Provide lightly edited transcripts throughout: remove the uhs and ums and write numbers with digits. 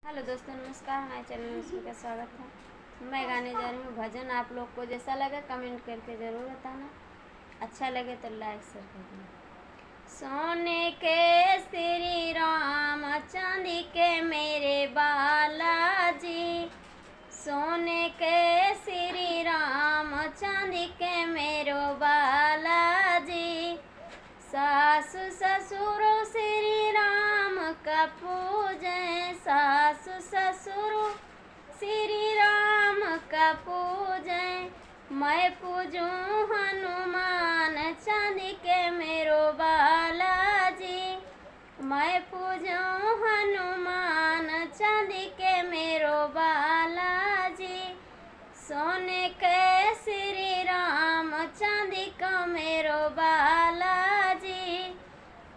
Hello दोस्तों, नमस्कार। हमारे चैनल में सबका स्वागत है। मैं गाने जा रही हूँ भजन। आप लोग को जैसा लगे कमेंट करके ज़रूर बताना। अच्छा लगे तो लाइक शेयर कर देना। सोने के श्री राम, चांदी के मेरे बालाजी। सोने के श्री राम, चांदी के मेरो बालाजी। सासु ससुर श्री राम का पूजें, सासु ससुर श्री राम का पूजें। मैं पूजूं हनुमान, चांदी के मेरो बालाजी। मैं पूजूं हनुमान, चांदी के मेरो बालाजी। सोने के श्री राम, चांदी का मेरो बालाजी।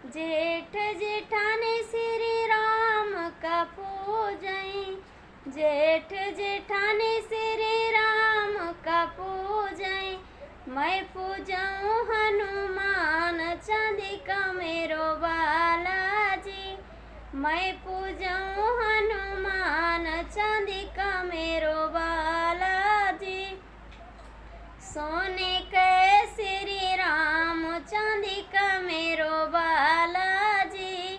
जेठ जेठानी श्री राम का पूजें, जेठ जेठानी श्री राम का पूजें। मैं पूजूं हनुमान, चांदी का मेरो बालाजी। मैं पूजूं हनुमान, चांदी का मेरो बालाजी। सोने के श्री राम, चांदी का मेरो बालाजी।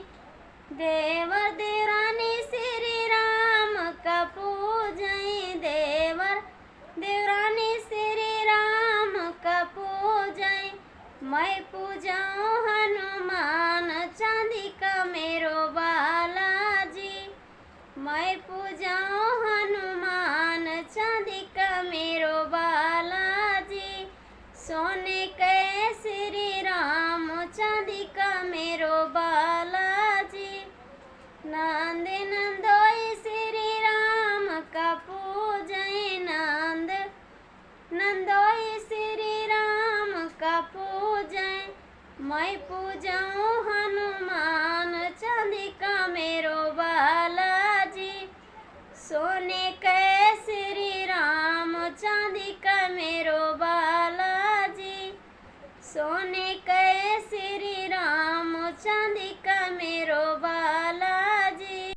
देवर देवरानी श्री राम का पूजें, देवर देवरानी श्री राम का पूजें। मैं पूजूं हनुमान, चांदी का मेरो बालाजी। मैं पूजूं हनुमान, चांदी का मेरो बालाजी। सोने के श्री राम, चांदी का मेरो बालाजी। नंद नंदोई श्री राम का पूजें, नंद नंदोई श्री राम का पूजें। मैं पूजूं हनुमान, चांदी का मेरो